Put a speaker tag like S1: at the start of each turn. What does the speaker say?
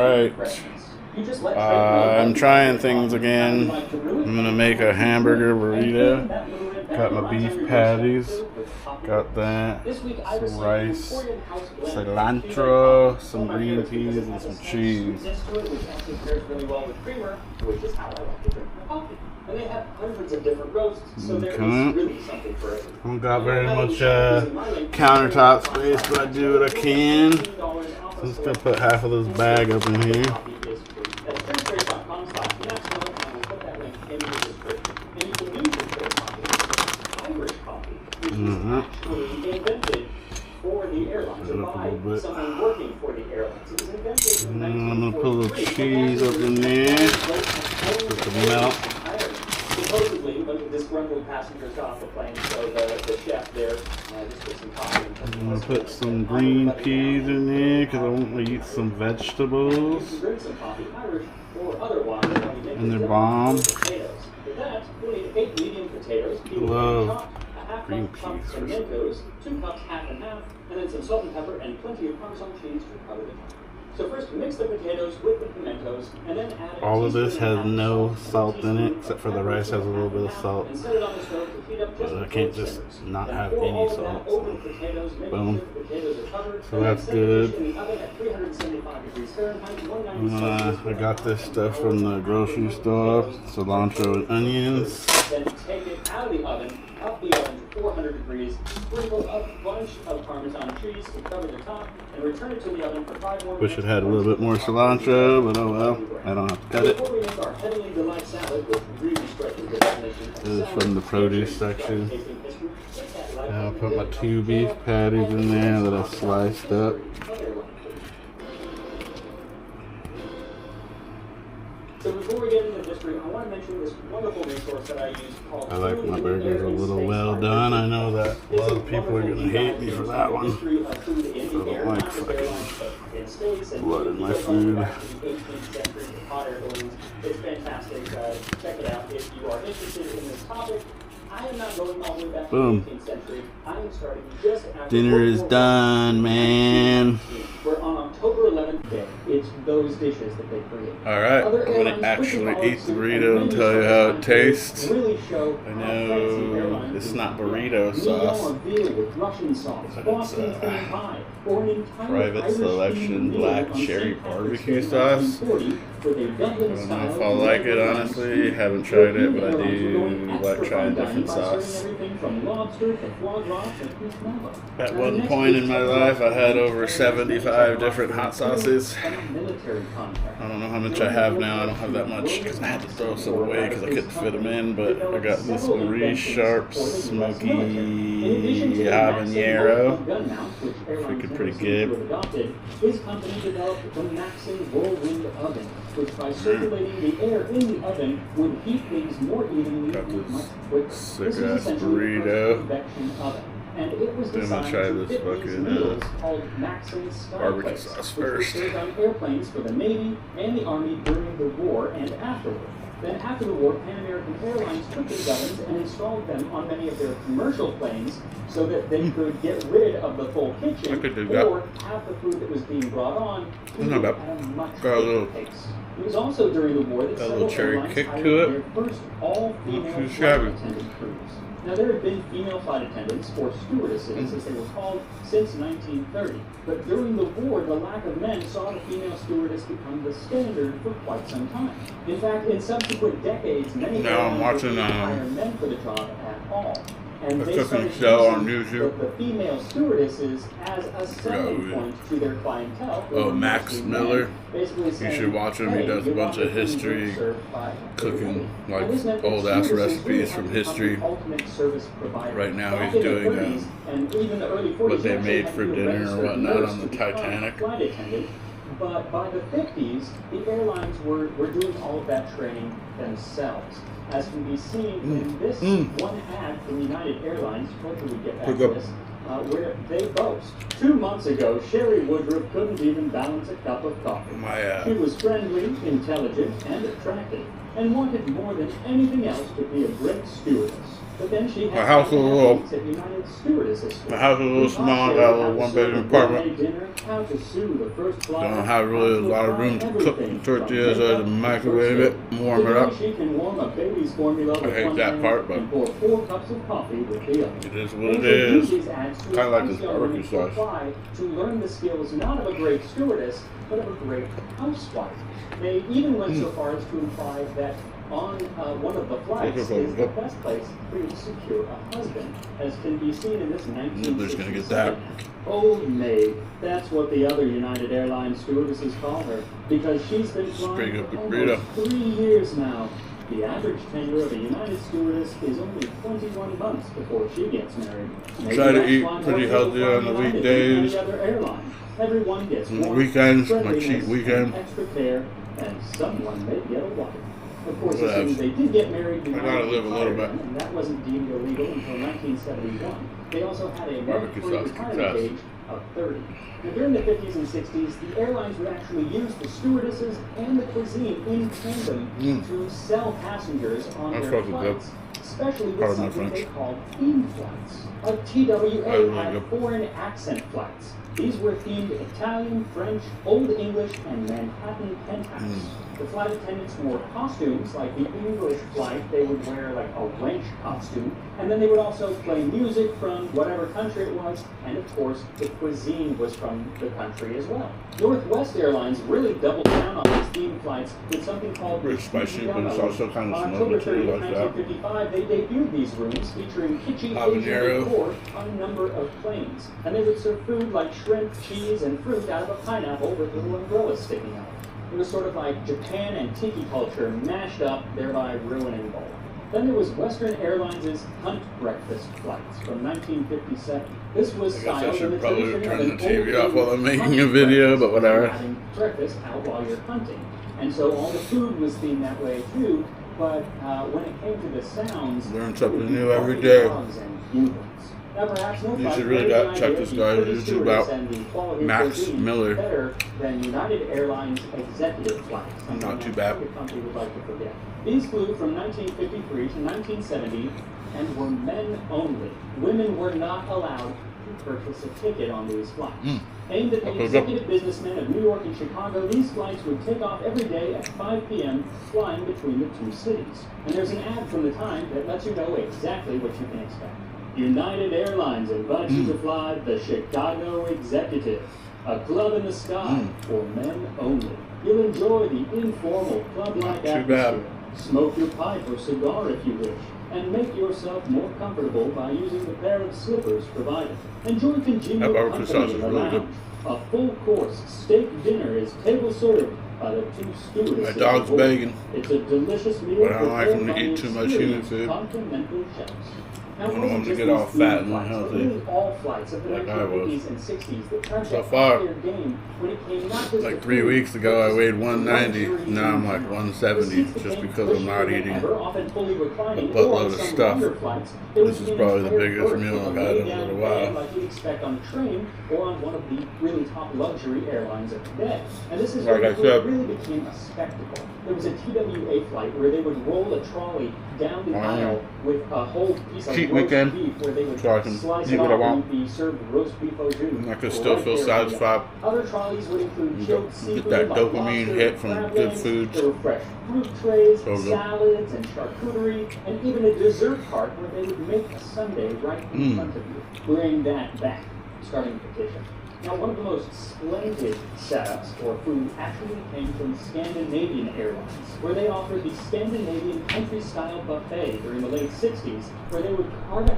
S1: Alright, I'm trying things again. I'm gonna make a hamburger burrito. Got my beef patties, got that, some rice, cilantro, some green peas, and some cheese.
S2: And they have hundreds of different roasts, so there is really something for everyone.
S1: I don't got very much countertop space, but I do what I can. So I'm just gonna put half of this bag up in here. I'm gonna put a little cheese up in there. Let it melt.
S2: Supposedly, when the disgruntled passengers got off the plane, so the chef there just put some coffee.
S1: I'm gonna put some green peas in there because I want to eat some vegetables. And they're bomb. Love green peas.
S2: 2 cups, half and half, and then some salt and pepper and plenty of Parmesan cheese to cover the top. So first, mix the potatoes with the pimentos, and then add
S1: all of this has no salt in it, except for the rice has a little bit of salt. But I can't just not have any salt. So. Boom. So that's good. I got this stuff from the grocery store, cilantro and onions.
S2: Then take it out of the oven, up the oven to 400 degrees, sprinkle a bunch of Parmesan cheese to cover the top, and return it to the oven for 5 more minutes.
S1: Wish it had a little bit more cilantro, but oh well, I don't have to cut it. This is from the produce section. Now I'll put my 2 beef patties in there that I sliced up.
S2: So before we get into the history, I want to mention this wonderful resource that I use called...
S1: I like my burgers a little well done. I know that a lot of people are going to hate me for that one. I don't like fucking blood in my food.
S2: It's fantastic. Check it out if you are interested in this topic. I am not going all the way back to the 18th century. I am starting just after...
S1: Dinner is done, man.
S2: We're on October 11th day. It's those dishes that they create.
S1: Alright, I'm going to actually eat the burrito and tell you how it tastes. I know it's not burrito sauce, but it's private selection black cherry barbecue sauce. I don't know if I'll like it, honestly. Haven't tried it, but I do like trying different sauce. At one point in my life, I had over 75 different hot sauces. I don't know how much I have now. I don't have that much because I had to throw some away because I couldn't fit them in. But I got this Marie Sharp Smoky Habanero. Freaking pretty good.
S2: His company developed the Maxim whirlwind oven, which by circulating the air in the oven would heat things more evenly and much quicker.
S1: Sick ass burrito.
S2: And it was designed to fit these meals called Maxim
S1: barbecue sauce first.
S2: Which was served on airplanes for the Navy and the Army during the war and afterward. Then after the war, Pan American Airlines took these ovens and installed them on many of their commercial planes so that they could get rid of the full kitchen or have the food that was being brought on at a much quicker pace. It was also during the war that several airlines hired their first all-female flight attendant crews. Now, there had been female flight attendants, or stewardesses, as they were called, since 1930. But during the war, the lack of men saw the female stewardess become the standard for quite some time. In fact, in subsequent decades, many airlines didn't hire men for the job at all. And they started using the female stewardesses as a selling point to their clientele.
S1: Oh, Max Miller. You should watch him. He does a bunch of history, cooking, like old-ass recipes from history. Right now he's doing what they made for dinner or whatnot on the Titanic.
S2: But by the 50s, the airlines were doing all of that training themselves. As can be seen in this one ad from United Airlines, hopefully we get back to this, where they boast. 2 months ago, Sherry Woodruff couldn't even balance a cup of coffee. She was friendly, intelligent, and attractive, and wanted more than anything else to be a great stewardess. But then she
S1: My
S2: had
S1: house is a little.
S2: at United Stewardesses.
S1: My house is a little small. I got a little one-bedroom apartment. Don't have really a lot of room to cook the tortillas. I had to microwave it, warm it up. I hate that part, but it is what it is. Kind of like this barbecue sauce.
S2: To learn the skills not of a great stewardess, but of a great housewife. They even went so far as to imply that on one of the flights is the best place for you to secure a husband, as can be seen in this 1967 Old Maid. That's what the other United Airlines stewardesses call her, because she's been flying for almost 3 years now. The average tenure of a United stewardess is only 21 months before she gets married.
S1: Try to eat pretty healthy on the weekdays.
S2: Everyone gets
S1: on the weekends, my cheat weekend.
S2: Extra care, and someone may get a wife. Of course, as soon as they did get married,
S1: I gotta live a little bit.
S2: And that wasn't deemed illegal until 1971. They also had a mandatory retirement age of 30. Now, during the 50s and 60s, the airlines would actually use the stewardesses and the cuisine in tandem to sell passengers on their flights, especially with something they called theme flights. Like TWA had foreign accent flights. These were themed Italian, French, Old English, and Manhattan penthouse. The flight attendants wore costumes, like the English flight, they would wear like a wench costume, and then they would also play music from whatever country it was, and of course, the cuisine was from the country as well. Northwest Airlines really doubled down on these theme flights with something called
S1: pretty spicy, but it's also kind of
S2: on
S1: smooth
S2: October 30,
S1: like that.
S2: 1955, they debuted these rooms featuring kitschy Asian decor on a number of planes, and they would serve food like shrimp, cheese, and fruit out of a pineapple with little umbrellas sticking out. It was sort of like Japan and tiki culture mashed up, thereby ruining both. Then there was Western Airlines' Hunt Breakfast flights from 1957. This was styled in the
S1: probably
S2: tradition
S1: turn
S2: of
S1: the
S2: an
S1: TV off
S2: old
S1: while I'm making a video, but whatever.
S2: Having breakfast out while you're hunting. And so all the food was themed that way too, but when it came to the sounds,
S1: learn something new every day.
S2: You
S1: should really check this guy's YouTube out. Max Miller.
S2: Better than United Airlines executive flights.
S1: Not too bad.
S2: Would like to forget. These flew from 1953 to 1970 and were men only. Women were not allowed to purchase a ticket on these flights. Aimed at the executive businessmen of New York and Chicago, these flights would take off every day at 5 p.m., flying between the two cities. And there's an ad from the time that lets you know exactly what you can expect. United Airlines invites you to fly the Chicago Executive, a club in the sky for men only. You'll enjoy the informal club-like atmosphere. Smoke your pipe or cigar if you wish, and make yourself more comfortable by using the pair of slippers provided. Enjoy congenial company in the lounge. A full-course steak dinner is table served by the two stewardesses.
S1: My dog's begging,
S2: It's a delicious meal,
S1: but I don't like him to eat too much human food.
S2: Continental chefs.
S1: I don't want him to get all fat and unhealthy.
S2: All flights of the
S1: Like I was.
S2: 1950s and 60s that turned
S1: So far,
S2: game when it came not just
S1: like 3 weeks ago I weighed 190, now I'm like 170 just because I'm not eating a buttload of stuff. This is probably the biggest meal I've had in a little while.
S2: Like you'd expect on a train or on one of the really top luxury airlines of the day. And this is
S1: Like
S2: where
S1: I
S2: it
S1: said,
S2: really became a spectacle. There was a TWA flight where they would roll a trolley down the aisle with a whole piece of
S1: cheat
S2: roast
S1: weekend,
S2: beef where they would
S1: so I can
S2: slice
S1: eat
S2: it
S1: what I
S2: off
S1: want.
S2: and be served roast beef au jus.
S1: And I can still feel satisfied.
S2: Other trolleys would include chilled seafood,
S1: Get that
S2: like
S1: dopamine
S2: lobster,
S1: hit from
S2: crab
S1: good
S2: legs.
S1: foods.
S2: There were fresh fruit trays,
S1: So good.
S2: salads, and charcuterie, and even a dessert cart where they would make a sundae right in front of you. Bring that back. Starting petition. Now, one of the most splendid setups for food actually came from Scandinavian Airlines, where they offered the Scandinavian country-style buffet during the late 60s, where they would carve out